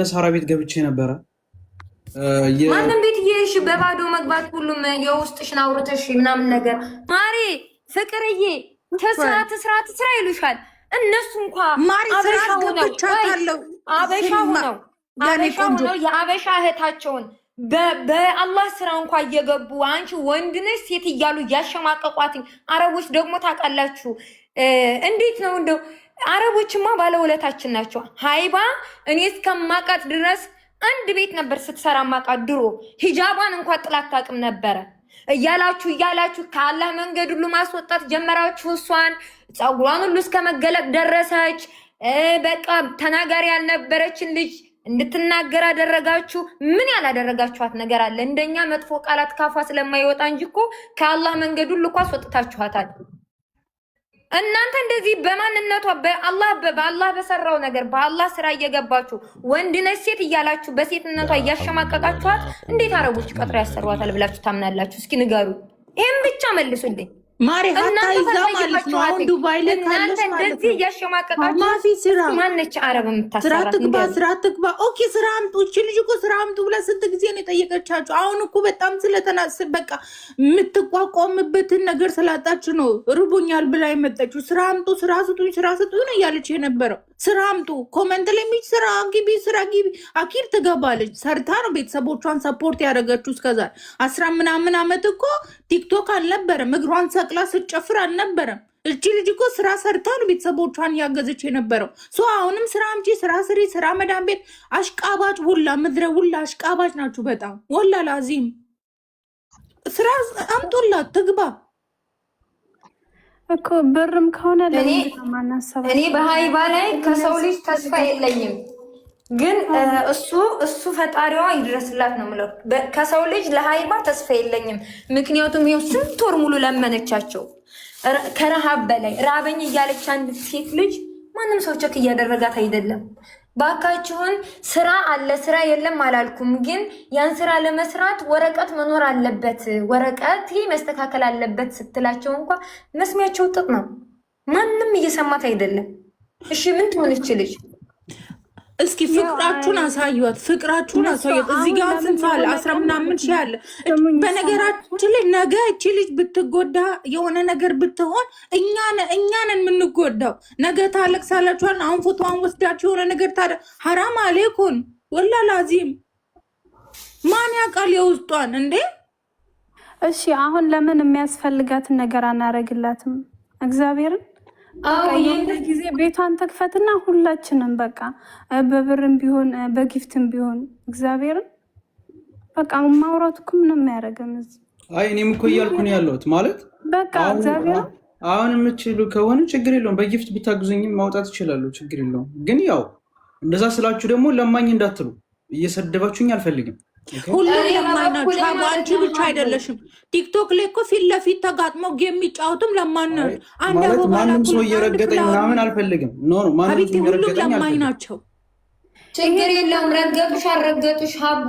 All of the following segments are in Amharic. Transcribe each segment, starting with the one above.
ሳራ ቤት ገብቼ ነበረ። ማንም ቤት እየሄድሽ በባዶ መግባት ሁሉም የውስጥሽን አውርተሽ ምናምን ነገር ማሪ ፍቅርዬ ትስራ ይሉሻል። እነሱ እንኳ አበሻ ሆነው የአበሻ እህታቸውን በአላህ ስራ እንኳ እየገቡ አንቺ ወንድ ነሽ ሴት እያሉ እያሸማቀቋትኝ። አረቦች ደግሞ ታውቃላችሁ እንዴት ነው እንደው አረቦችማ ባለውለታችን ናቸው። ሀይባ እኔ እስከማውቃት ድረስ አንድ ቤት ነበር ስትሰራ ማውቃት። ድሮ ሂጃቧን እንኳን ጥላት አታውቅም ነበረ። እያላችሁ ከአላህ መንገድ ሁሉ ማስወጣት ጀመራችሁ። እሷን ፀጉሯን ሁሉ እስከ መገለጥ ደረሰች። በቃ ተናጋሪ ያልነበረችን ልጅ እንድትናገር አደረጋችሁ። ምን ያላደረጋችኋት ነገር አለ? እንደኛ መጥፎ ቃላት ካፏ ስለማይወጣ እንጂ እኮ ከአላህ መንገድ ሁሉ እኮ አስወጥታችኋታል። እናንተ እንደዚህ በማንነቷ በአላህ በሰራው ነገር በአላህ ስራ እየገባችሁ ወንድ ነሽ ሴት እያላችሁ በሴትነቷ እያሸማቀቃችኋት እንዴት አረቦች ቀጥሮ ያሰሯታል ብላችሁ ታምናላችሁ? እስኪ ንገሩ። ይሄን ብቻ መልሱልኝ። ማሪ ሀታ ይዛ ማለት ነው። አሁን ዱባይ ላይ ካለሽ እንደዚህ እያሸማቀቃችሁ ማፊ ስራ ማነች አረብ የምታሰራት? ስራ ትግባ። ኦኬ ስራ አምጡ። እቺ ልጅ እኮ ስራ አምጡ ብላ ስንት ጊዜ ነው የጠየቀቻችሁ? አሁን እኮ በጣም ስለተናስብ በቃ የምትቋቋምበትን ነገር ስላጣች ነው ርቦኛል ብላ የመጣችው። ስራ አምጡ፣ ስራ ስጡኝ ነው እያለች የነበረው። ስራ አምጡ። ኮመንት ላይ ስራ ግቢ አኪር ትገባለች። ሰርታ ነው ቤተሰቦቿን ሰፖርት ያደረገችው። እስከዛ 10 ምናምን አመት እኮ ቲክቶክ አልነበረም። እግሯን ሰቅላ ስጨፍር አልነበረም። እቺ ልጅ እኮ ስራ ሰርታ ነው ቤተሰቦቿን ያገዘች የነበረው። አሁንም ስራ አምጪ፣ ስራ ስሪ፣ ስራ መዳም ቤት አሽቃባጭ ሁላ ምድረ ሁላ አሽቃባጭ ናችሁ በጣም ወላ ላዚም። ስራ አምጡላት ትግባ እኮ ብርም ከሆነ እኔ በሀይባ ላይ ከሰው ልጅ ተስፋ የለኝም፣ ግን እሱ ፈጣሪዋ ይድረስላት ነው የምለው። ከሰው ልጅ ለሀይባ ተስፋ የለኝም። ምክንያቱም ይኸው ስንት ወር ሙሉ ለመነቻቸው ከረሃብ በላይ ራበኝ እያለች አንድ ሴት ልጅ ማንም ሰው ቸክ እያደረጋት አይደለም። ባካችሁን ስራ አለ ስራ የለም አላልኩም፣ ግን ያን ስራ ለመስራት ወረቀት መኖር አለበት፣ ወረቀት መስተካከል አለበት ስትላቸው እንኳ መስሚያቸው ጥጥ ነው። ማንም እየሰማት አይደለም። እሺ ምን ትሆን ይችልሽ? እስኪ ፍቅራችሁን አሳዩት፣ ፍቅራችሁን አሳዩት። እዚህ ጋር ስንፋል 10 ምናምን ሺህ አለ። በነገራችን ላይ ነገ እቺ ልጅ ብትጎዳ የሆነ ነገር ብትሆን እኛን የምንጎዳው። ነገ ታለቅሳላችኋል። አሁን ፎቶዋን ወስዳችሁ የሆነ ነገር ሐራም አሌኩን ወላ ላዚም ማን ያውቃል የውስጧን እንዴ? እሺ አሁን ለምን የሚያስፈልጋትን ነገር አናረግላትም? እግዚአብሔርን ጊዜ ቤቷን ተክፈትና ሁላችንም በቃ በብርም ቢሆን በጊፍትም ቢሆን እግዚአብሔርን በቃ ማውራቱ እኮ ምንም አያደርግም። አይ እኔም እኮ እያልኩ ነው ያለሁት ማለት በቃ እግዚአብሔር አሁን የምትችሉ ከሆነ ችግር የለውም። በጊፍት ብታግዙኝም ማውጣት ይችላሉ፣ ችግር የለውም። ግን ያው እንደዛ ስላችሁ ደግሞ ለማኝ እንዳትሉ፣ እየሰደባችሁኝ አልፈልግም። ሁሉም ለማኝ ናቸው። አንቺ ብቻ አይደለሽም። ቲክቶክ ላይ እኮ ፊት ለፊት ተጋጥመው የሚጫወቱም ለማን ነው። ማንም ሰው እየረገጠኝ ምናምን አልፈልግም። ሁሉም ለማኝ ናቸው። ችግር የለውም። ረገጡሽ አልረገጡሽ ሀቡ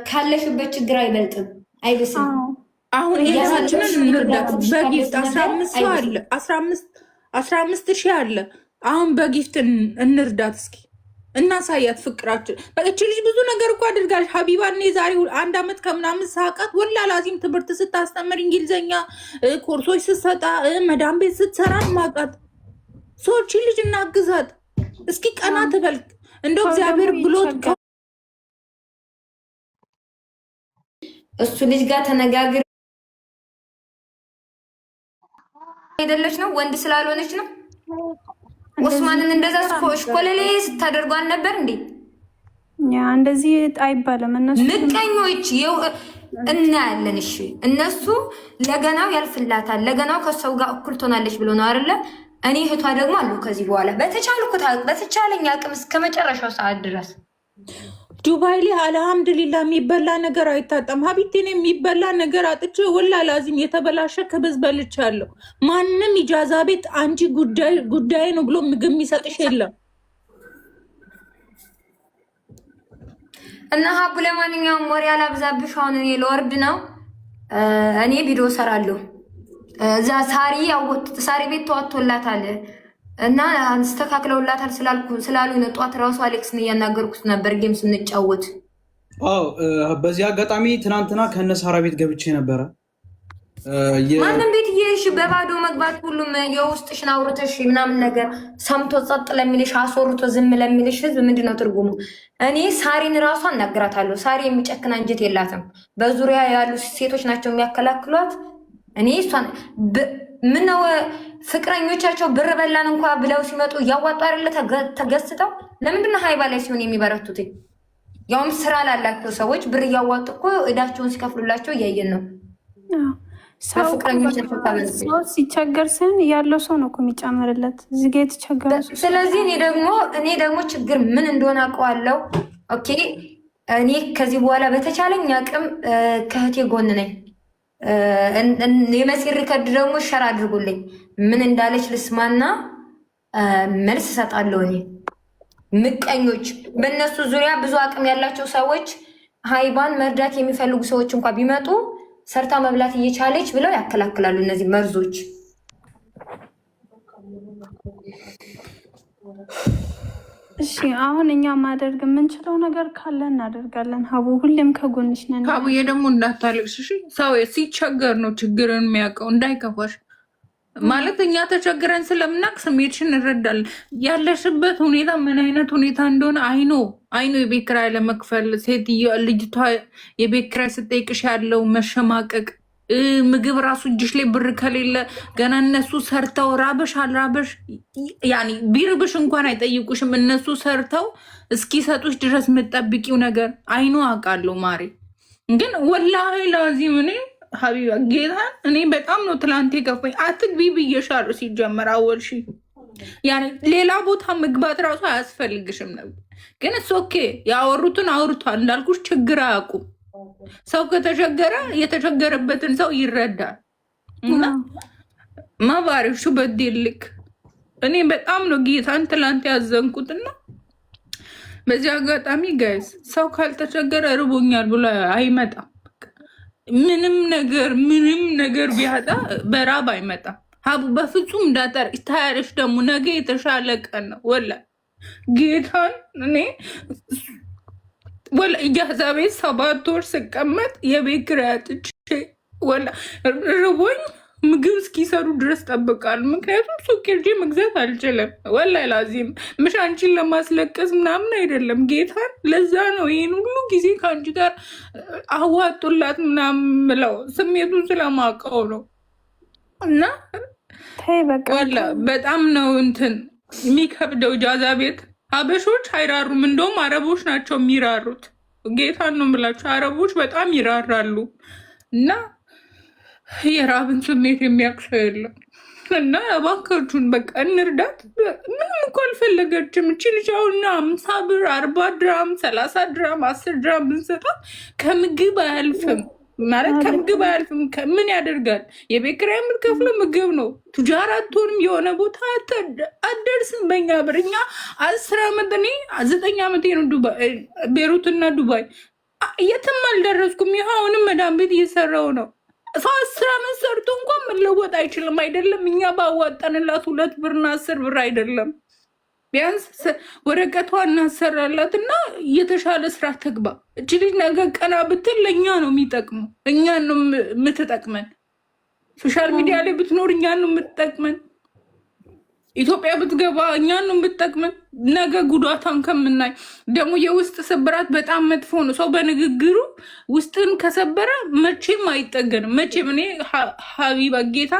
ካለሽበት ችግር አይበልጥም፣ አይብስም። አሁን የራሳችንን እንርዳት በጊፍት 15 ሺህ አለ። አሁን በጊፍት እንርዳት እስኪ እናሳያት ፍቅራችን። በእቺ ልጅ ብዙ ነገር እኮ አድርጋለች። ሀቢባ እኔ ዛሬ 1 ዓመት ከምናምን ሳቃት ወላ ላዚም ትምህርት ስታስተምር እንግሊዘኛ ኮርሶች ስትሰጣ መዳም ቤት ስትሰራ ማቃት። ሰዎች ልጅ እናግዛት እስኪ ቀና ትበል እንደው እግዚአብሔር ብሎት እሱ ልጅ ጋር ተነጋግር አይደለች ነው ወንድ ስላልሆነች ነው። ኡስማንን እንደዛ ስኮለሌ ስታደርጓል ነበር እንዴ? ያ እንደዚህ አይባልም። እነሱ ምቀኞች እናያለን። እሺ እነሱ ለገናው ያልፍላታል፣ ለገናው ከሰው ጋር እኩል ትሆናለች ብሎ ነው አይደለ? እኔ እህቷ ደግሞ አሉ ከዚህ በኋላ በተቻለኝ አቅም እስከ መጨረሻው ሰዓት ድረስ ዱባይ ላይ አልሐምድሊላ የሚበላ ነገር አይታጣም። ሀቢቴን የሚበላ ነገር አጥቼ ወላ ላዚም የተበላሸ ከበዝ በልቻለሁ። ማንም ኢጃዛ ቤት አንቺ ጉዳይ ነው ብሎ ምግብ የሚሰጥሽ የለም። እና ሀቡ ለማንኛውም ወሬ አላብዛብሽ። አሁን እኔ ለወርድ ነው። እኔ ቪዲዮ ሰራለሁ። እዛ ሳሪ ቤት ተዋቶላታል። እና አስተካክለውላታል ስላሉ ነው። ጧት ራሱ አሌክስን እያናገርኩት ነበር ጌም ስንጫወት። አዎ በዚህ አጋጣሚ ትናንትና ከነሳራ ቤት ገብቼ ነበረ። ማንም ቤት እየሄድሽ በባዶ መግባት ሁሉም የውስጥሽን አውርተሽ ምናምን ነገር ሰምቶ ጸጥ ለሚልሽ አስወርቶ ዝም ለሚልሽ ህዝብ ምንድነው ትርጉሙ? እኔ ሳሪን ራሱ አናግራታለሁ። ሳሪ የሚጨክን አንጀት የላትም። በዙሪያ ያሉ ሴቶች ናቸው የሚያከላክሏት። እኔ እሷን ምነው ፍቅረኞቻቸው ብር በላን እንኳ ብለው ሲመጡ እያዋጡ አይደለ ተገስተው? ለምንድነው ሀይባ ላይ ሲሆን የሚበረቱት? ያውም ስራ ላላቸው ሰዎች ብር እያዋጡ እኮ እዳቸውን ሲከፍሉላቸው እያየን ነው። ሰው ሲቸገር ሲሆን ያለው ሰው ነው እኮ የሚጨምርለት እዚህ ጋ የተቸገረ። ስለዚህ እኔ ደግሞ ችግር ምን እንደሆነ አውቀዋለሁ። ኦኬ እኔ ከዚህ በኋላ በተቻለኝ አቅም ከእህቴ ጎን ነኝ። የመሲ ሪከርድ ደግሞ ሸር አድርጉልኝ። ምን እንዳለች ልስማና መልስ እሰጣለሁ። እኔ ምቀኞች በእነሱ ዙሪያ ብዙ አቅም ያላቸው ሰዎች ሀይባን መርዳት የሚፈልጉ ሰዎች እንኳ ቢመጡ ሰርታ መብላት እየቻለች ብለው ያከላክላሉ። እነዚህ መርዞች እሺ አሁን እኛ ማድረግ የምንችለው ነገር ካለ እናደርጋለን። ሀቡ ሁሌም ከጎንሽ ነን። ሀቡዬ ደግሞ እንዳታለቅሽ እሺ። ሰው ሲቸገር ነው ችግርን የሚያውቀው፣ እንዳይከፋሽ ማለት እኛ ተቸግረን ስለምናቅ ስሜትሽን እንረዳለን። ያለሽበት ሁኔታ ምን አይነት ሁኔታ እንደሆነ አይኖ የቤት ኪራይ ለመክፈል ሴትዮ ልጅቷ የቤት ኪራይ ስጠይቅሽ ያለው መሸማቀቅ፣ ምግብ ራሱ እጅሽ ላይ ብር ከሌለ ገና እነሱ ሰርተው ራበሽ አልራበሽ ያኔ ቢርብሽ እንኳን አይጠይቁሽም። እነሱ ሰርተው እስኪሰጡሽ ድረስ የምጠብቂው ነገር አይኖ አውቃለሁ ማሬ። ግን ወላሂ ላዚም እኔ ሀቢባ ጌታን እኔ በጣም ነው ትላንት የገፋኝ። አትግቢ ብዬሻለሁ ሲጀመር አወልሺ ያኔ ሌላ ቦታ መግባት ራሱ አያስፈልግሽም ነበር። ግን እስ ኦኬ ያወሩትን አውርቷል። እንዳልኩሽ ችግር አያውቁም። ሰው ከተቸገረ የተቸገረበትን ሰው ይረዳል። እና ማባሪሹ በዴልክ እኔ በጣም ነው ጌታን ትላንት ያዘንኩትና በዚህ አጋጣሚ ጋይስ ሰው ካልተቸገረ ርቦኛል ብሎ አይመጣም። ምንም ነገር ቢያጣ በራብ አይመጣም። ሀቡ በፍጹም እንዳጠር ታያለሽ። ደግሞ ነገ የተሻለ ቀን ነው። ወላ ጌታን እኔ ወላ እጃዛ ቤት 7 ወር ስቀመጥ የቤት ኪራይ አጥቼ ወላ ርቦኝ ምግብ እስኪሰሩ ድረስ ጠብቃሉ። ምክንያቱም ሱቅ ሄጄ መግዛት አልችልም። ወላሂ ላዚም ምሽ አንቺን ለማስለቀስ ምናምን አይደለም ጌታን። ለዛ ነው ይህን ሁሉ ጊዜ ከአንቺ ጋር አዋጡላት ምናምን ምለው ስሜቱን ስለማውቀው ነው። እና ወላ በጣም ነው እንትን የሚከብደው። ጃዛ ቤት ሀበሾች አይራሩም። እንደውም አረቦች ናቸው የሚራሩት። ጌታን ነው የምላቸው። አረቦች በጣም ይራራሉ እና የራብን ስሜት የሚያቅሰው የለም። እና እባካችሁን በቃ እንርዳት። ምንም እኮ አልፈለገችም እቺ ልጅ። አሁን 50 ብር 40 ድራም 30 ድራም 10 ድራም ብንሰጣት ከምግብ አያልፍም ማለት ከምግብ አያልፍም። ምን ያደርጋል? የቤት ኪራይ የምትከፍለው ምግብ ነው። ቱጃር አትሆንም። የሆነ ቦታ አትደርስም በኛ ብር። እኛ 10 ዓመት እኔ 9 ዓመቴ ነው ቤሩትና ዱባይ የትም አልደረስኩም። ይኸው አሁንም መዳም ቤት እየሰራው ነው። 10 ዓመት ሰርቶ እንኳን መለወጥ አይችልም። አይደለም እኛ ባዋጠንላት 2 ብርና 10 ብር አይደለም። ቢያንስ ወረቀቷ እናሰራላት እና የተሻለ ስራ ትግባ። እች ልጅ ነገ ቀና ብትል ለእኛ ነው የሚጠቅመው። እኛን ነው የምትጠቅመን። ሶሻል ሚዲያ ላይ ብትኖር እኛን ነው የምትጠቅመን። ኢትዮጵያ ብትገባ እኛን ነው የምትጠቅመን። ነገ ጉዳቷን ከምናይ ደግሞ የውስጥ ስብራት በጣም መጥፎ ነው። ሰው በንግግሩ ውስጥን ከሰበረ መቼም አይጠገንም። መቼም እኔ ሀቢባ ጌታ